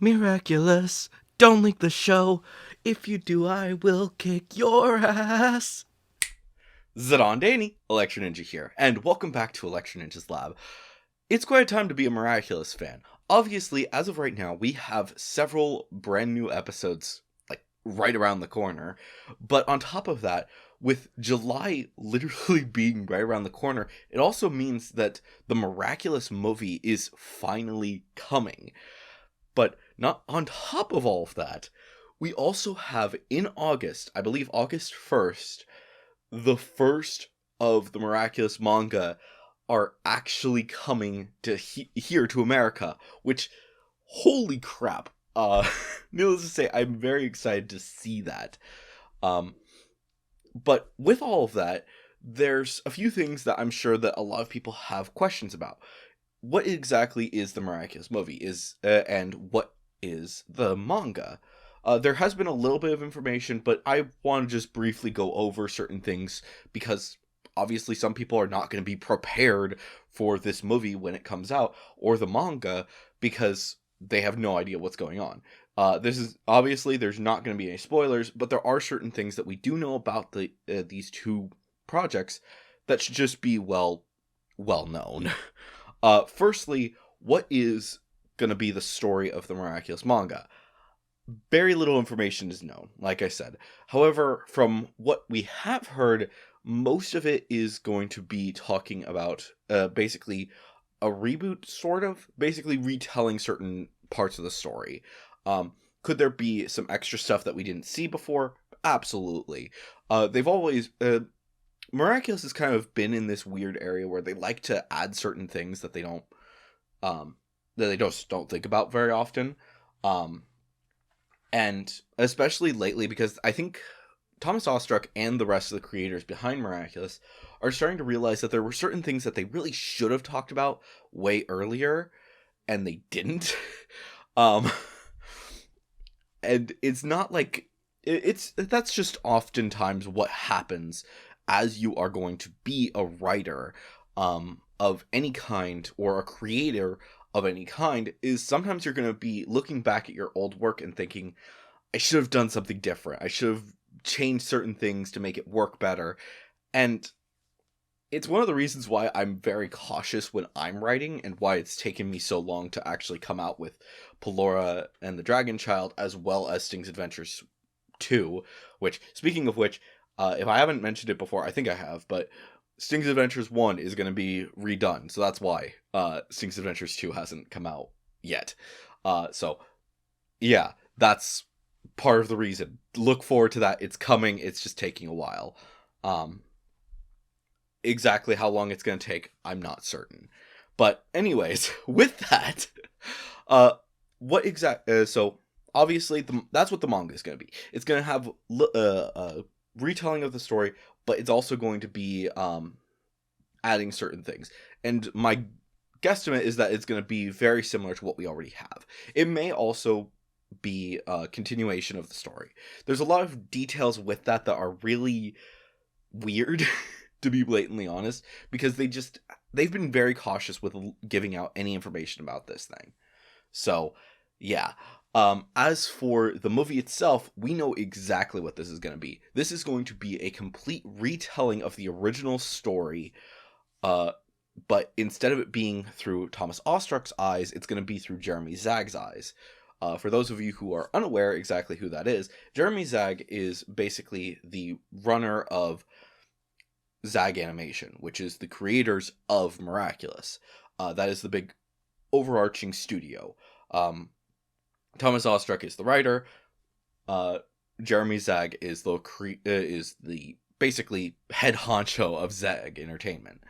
Miraculous, don't leak the show. If you do, I will kick your ass. Zidon Danny, Electro Ninja here, and welcome back to Electro Ninja's Lab. It's quite a time to be a Miraculous fan. Obviously, as of right now, we have several brand new episodes, right around the corner. But on top of that, with July literally being right around the corner, it also means that the Miraculous movie is finally coming. But not on top of all of that, we also have in August, I believe August 1st, the first of the Miraculous manga are actually coming to here to America, which, holy crap. Needless to say, I'm very excited to see that. But with all of that, there's a few things that I'm sure that a lot of people have questions about. What exactly is the Miraculous movie? And what is the manga? There has been a little bit of information, but I want to just briefly go over certain things because obviously some people are not going to be prepared for this movie when it comes out, or the manga, because they have no idea what's going on. This is obviously there's not going to be any spoilers, but there are certain things that we do know about these two projects that should just be well known. Firstly, what is going to be the story of the Miraculous manga? Very little information is known, like I said. However, from what we have heard, most of it is going to be talking about basically a reboot, sort of. Basically retelling certain parts of the story. Could there be some extra stuff that we didn't see before? Absolutely. They've always... Miraculous has kind of been in this weird area where they like to add certain things that they don't think about very often. And especially lately, because I think Thomas Ostruck and the rest of the creators behind Miraculous are starting to realize that there were certain things that they really should have talked about way earlier, and they didn't. And it's not like... That's just oftentimes what happens as you are going to be a writer of any kind, or a creator of any kind, is sometimes you're going to be looking back at your old work and thinking, I should have done something different. I should have changed certain things to make it work better. And it's one of the reasons why I'm very cautious when I'm writing, and why it's taken me so long to actually come out with Pelora and the Dragon Child, as well as Sting's Adventures 2, which, speaking of which, if I haven't mentioned it before, I think I have, but Sting's Adventures 1 is going to be redone, so that's why Sting's Adventures 2 hasn't come out yet. So, yeah, that's part of the reason. Look forward to that. It's coming. It's just taking a while. Exactly how long it's going to take, I'm not certain. But anyways, with that, so obviously that's what the manga is going to be. It's going to have retelling of the story, but it's also going to be adding certain things. And my guesstimate is that it's going to be very similar to what we already have. It may also be a continuation of the story. There's a lot of details with that are really weird, to be blatantly honest, because they've been very cautious with giving out any information about this thing. So, yeah. As for the movie itself, we know exactly what this is going to be. This is going to be a complete retelling of the original story, but instead of it being through Thomas Ostruck's eyes, it's going to be through Jeremy Zag's eyes. For those of you who are unaware exactly who that is, Jeremy Zag is basically the runner of Zag Animation, which is the creators of Miraculous. That is the big overarching studio. Thomas Ostruck is the writer. Jeremy Zag is the basically head honcho of Zag Entertainment.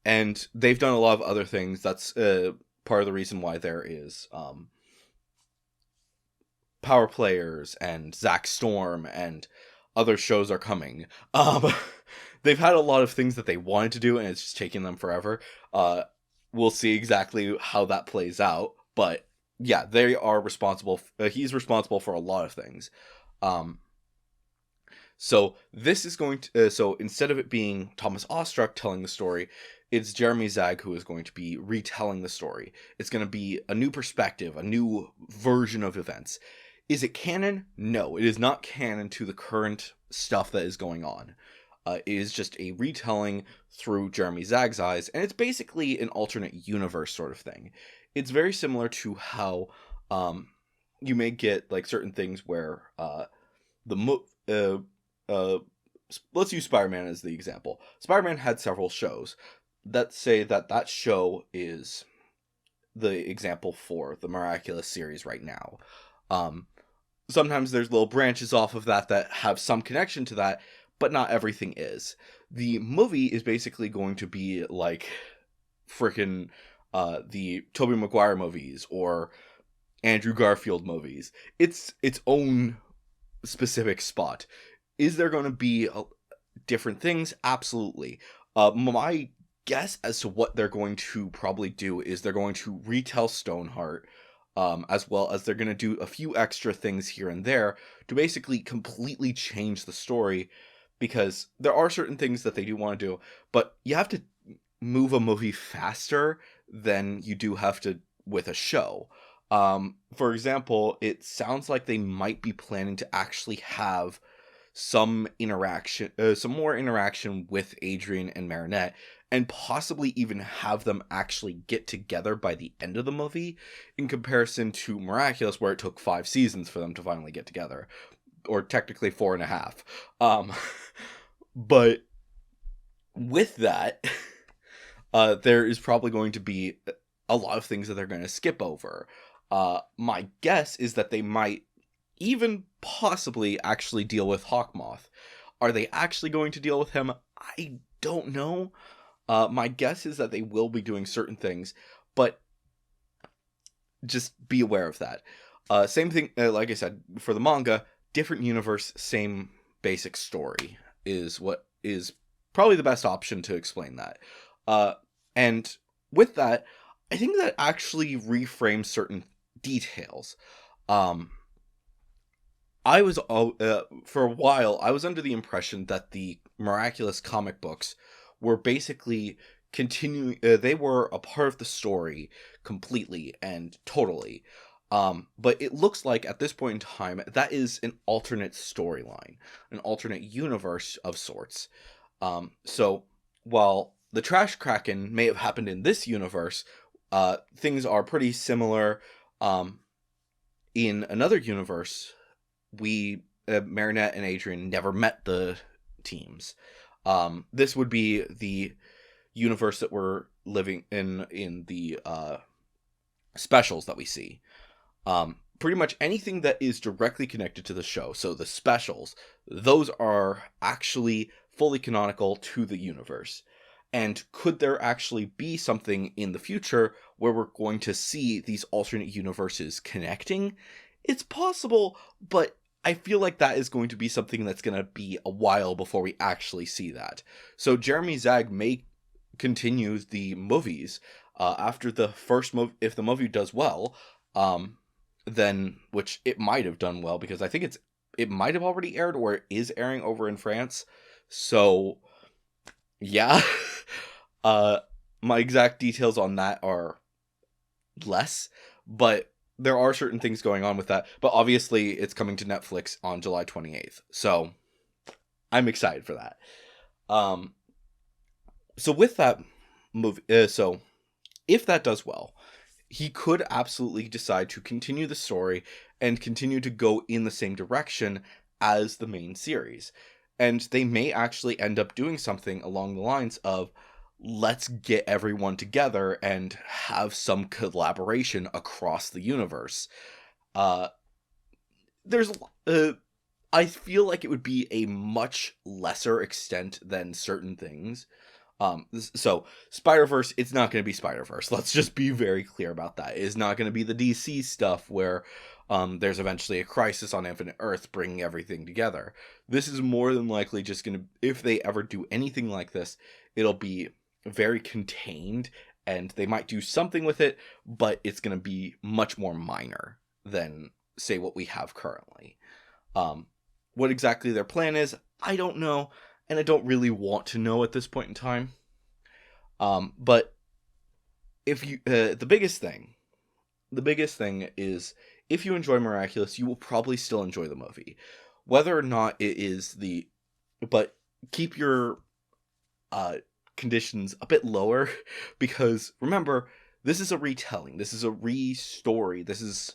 And they've done a lot of other things. That's part of the reason why there is Power Players and Zack Storm and other shows are coming. They've had a lot of things that they wanted to do, and it's just taking them forever. We'll see exactly how that plays out. But yeah, they are responsible. He's responsible for a lot of things. So this is going to. So instead of it being Thomas Ostruck telling the story, It's Jeremy Zag who is going to be retelling the story. It's going to be a new perspective, a new version of events. Is it canon? No, it is not canon to the current stuff that is going on. It is just a retelling through Jeremy Zag's eyes, and it's basically an alternate universe sort of thing. It's very similar to how you may get like certain things where let's use Spider-Man as the example. Spider-Man had several shows that say that show is the example for the Miraculous series right now. Sometimes there's little branches off of that have some connection to that, but not everything is. The movie is basically going to be like frickin' the Tobey Maguire movies or Andrew Garfield movies. It's its own specific spot. Is there going to be different things? Absolutely. My guess as to what they're going to probably do is they're going to retell Stoneheart, as well as they're going to do a few extra things here and there to basically completely change the story, because there are certain things that they do want to do, but you have to move a movie faster than you do have to with a show. For example, it sounds like they might be planning to actually have some more interaction with Adrian and Marinette, and possibly even have them actually get together by the end of the movie, in comparison to Miraculous, where it took 5 seasons for them to finally get together, or technically 4.5. But with that, there is probably going to be a lot of things that they're going to skip over. My guess is that they might even possibly actually deal with Hawkmoth. Are they actually going to deal with him? I don't know. My guess is that they will be doing certain things, but just be aware of that. Same thing, like I said, for the manga, different universe, same basic story is what is probably the best option to explain that. And with that, I think that actually reframes certain details. I was for a while I was under the impression that the Miraculous comic books were basically continuing. They were a part of the story completely and totally. But it looks like at this point in time that is an alternate storyline, an alternate universe of sorts. So while the Trash Kraken may have happened in this universe, things are pretty similar. In another universe, Marinette and Adrian never met the teams. This would be the universe that we're living in the specials that we see. Pretty much anything that is directly connected to the show. So the specials, those are actually fully canonical to the universe. And could there actually be something in the future where we're going to see these alternate universes connecting? It's possible, but I feel like that is going to be something that's going to be a while before we actually see that. So Jeremy Zag may continue the movies after the first movie. If the movie does well, then, which it might have done well, because I think it might have already aired or it is airing over in France. So yeah. My exact details on that are less, but there are certain things going on with that. But obviously it's coming to Netflix on July 28th. So I'm excited for that. So with that movie, so if that does well, he could absolutely decide to continue the story and continue to go in the same direction as the main series. And they may actually end up doing something along the lines of, let's get everyone together and have some collaboration across the universe. I feel like it would be a much lesser extent than certain things. So Spider-Verse, it's not going to be Spider-Verse. Let's just be very clear about that. It is not going to be the DC stuff where there's eventually a crisis on Infinite Earth bringing everything together. This is more than likely just going to, if they ever do anything like this, it'll be very contained, and they might do something with it, but it's going to be much more minor than, say, what we have currently. What exactly their plan is, I don't know, and I don't really want to know at this point in time. But if you, the biggest thing is, if you enjoy Miraculous, you will probably still enjoy the movie, whether or not it is the. But keep your uh, conditions a bit lower, because remember, this is a retelling. This is a re-story. This is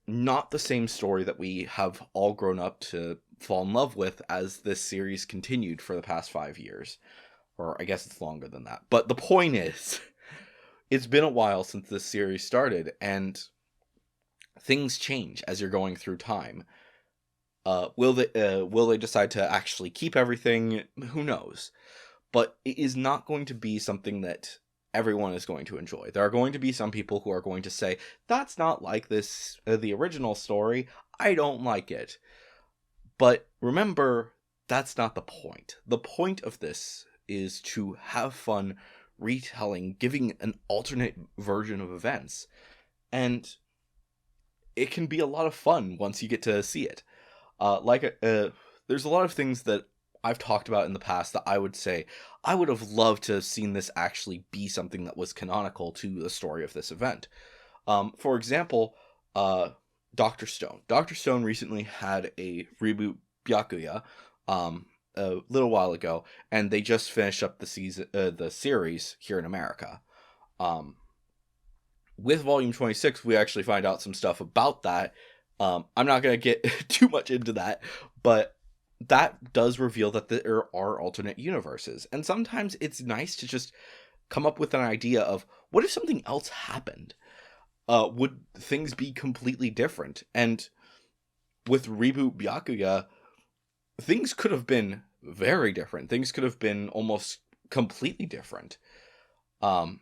not the same story that we have all grown up to fall in love with as this series continued for the past 5 years. Or I guess it's longer than that. But the point is, it's been a while since this series started, and things change as you're going through time. Will they decide to actually keep everything? Who knows? But it is not going to be something that everyone is going to enjoy. There are going to be some people who are going to say, that's not like this, the original story. I don't like it. But remember, that's not the point. The point of this is to have fun retelling, giving an alternate version of events. And it can be a lot of fun once you get to see it. There's a lot of things that I've talked about in the past that I would say I would have loved to have seen this actually be something that was canonical to the story of this event. For example, Dr. Stone. Dr. Stone recently had a reboot Byakuya a little while ago, and they just finished up the series here in America. With Volume 26, we actually find out some stuff about that. I'm not going to get too much into that, but that does reveal that there are alternate universes. And sometimes it's nice to just come up with an idea of, what if something else happened? Would things be completely different? And with Reboot Byakuya, things could have been very different. Things could have been almost completely different. The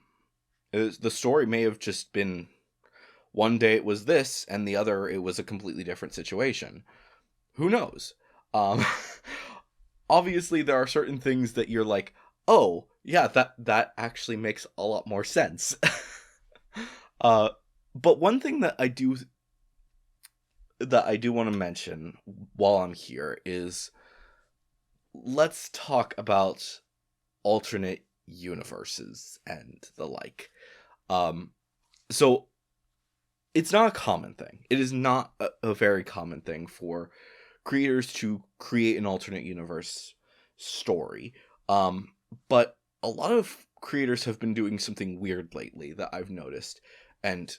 story may have just been, one day it was this, and the other it was a completely different situation. Who knows? Obviously, there are certain things that you're like, oh, yeah, that actually makes a lot more sense. But one thing that I do want to mention while I'm here is, let's talk about alternate universes and the like. So it's not a common thing. It is not a very common thing for creators to create an alternate universe story. But a lot of creators have been doing something weird lately that I've noticed. And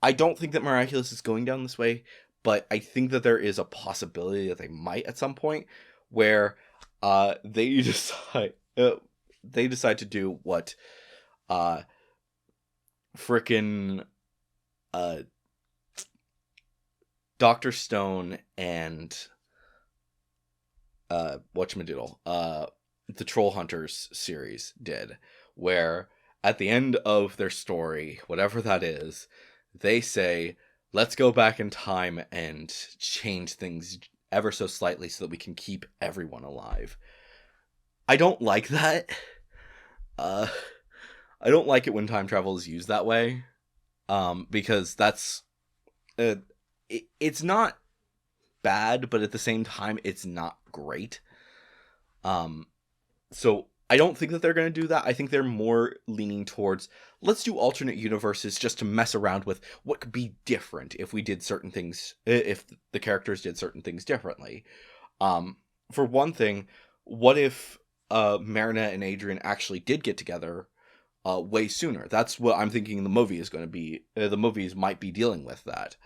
I don't think that Miraculous is going down this way, but I think that there is a possibility that they might at some point, where they decide to do what frickin' Dr. Stone and whatchamadoodle, the Troll Hunters series did, where at the end of their story, whatever that is, they say, let's go back in time and change things ever so slightly so that we can keep everyone alive. I don't like that. I don't like it when time travel is used that way, because that's it's not bad, but at the same time, it's not great. So I don't think that they're going to do that. I think they're more leaning towards, let's do alternate universes just to mess around with what could be different if we did certain things, if the characters did certain things differently. For one thing, what if Marina and Adrian actually did get together way sooner? That's what I'm thinking the movie is going to be. The movies might be dealing with that.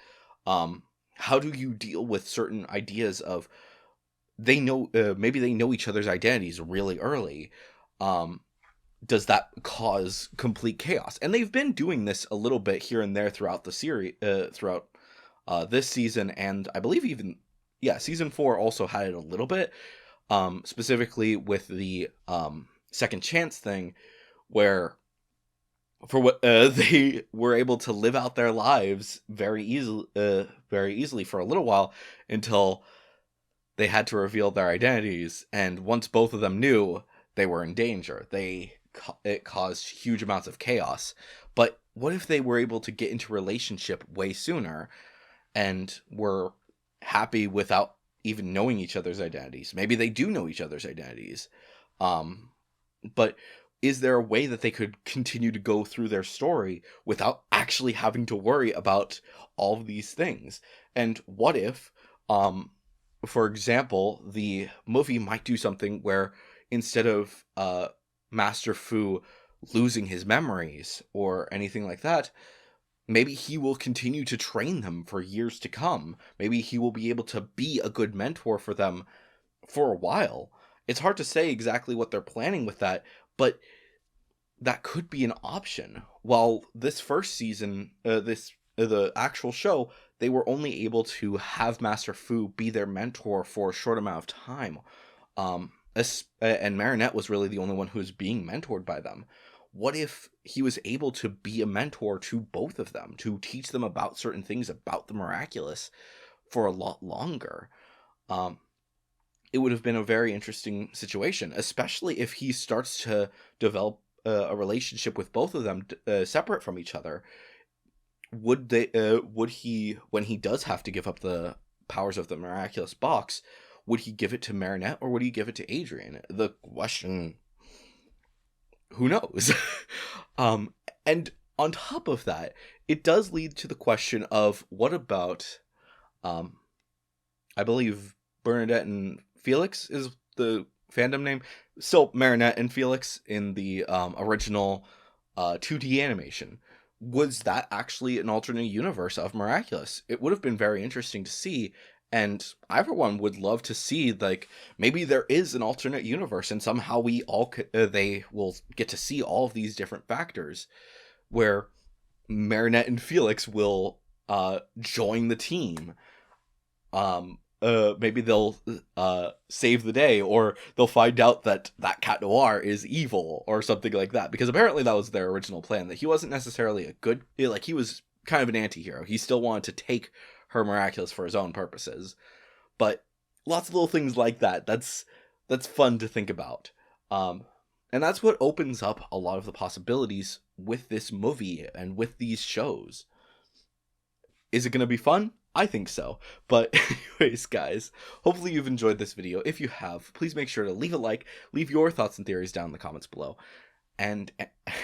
How do you deal with certain ideas of, they know, maybe they know each other's identities really early? Does that cause complete chaos? And they've been doing this a little bit here and there throughout the series, throughout this season, and I believe even, season 4 also had it a little bit, specifically with the second chance thing, where for what they were able to live out their lives very easily for a little while, until they had to reveal their identities, and once both of them knew, they were in danger. It caused huge amounts of chaos. But what if they were able to get into relationship way sooner and were happy without even knowing each other's identities? Maybe they do know each other's identities. But is there a way that they could continue to go through their story without actually having to worry about all of these things? And what if, for example, the movie might do something where instead of Master Fu losing his memories or anything like that, maybe he will continue to train them for years to come. Maybe he will be able to be a good mentor for them for a while. It's hard to say exactly what they're planning with that, but that could be an option. While this first season, the actual show, they were only able to have Master Fu be their mentor for a short amount of time. And Marinette was really the only one who was being mentored by them. What if he was able to be a mentor to both of them, to teach them about certain things about the Miraculous for a lot longer? It would have been a very interesting situation, especially if he starts to develop a relationship with both of them separate from each other. Would he, when he does have to give up the powers of the Miraculous box, would he give it to Marinette or would he give it to Adrian? The question, who knows? And on top of that, it does lead to the question of what about, I believe Bernadette and Felix is the fandom name. Still Marinette and Felix in the original 2D animation. Was that actually an alternate universe of Miraculous? It would have been very interesting to see, and I for one would love to see, like, maybe there is an alternate universe and somehow we all they will get to see all of these different factors where Marinette and Felix will join the team. Maybe they'll save the day, or they'll find out that Cat Noir is evil or something like that, because apparently that was their original plan, that he wasn't necessarily a good, like, he was kind of an anti-hero. He still wanted to take her Miraculous for his own purposes, but lots of little things like that. That's fun to think about, and that's what opens up a lot of the possibilities with this movie and with these shows. Is it going to be fun? I think so. But anyways, guys, hopefully you've enjoyed this video. If you have, please make sure to leave a like, leave your thoughts and theories down in the comments below. And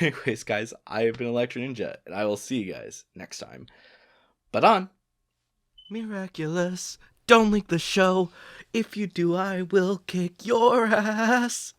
anyways, guys, I have been Electro Ninja, and I will see you guys next time. But on Miraculous, don't leak the show. If you do, I will kick your ass.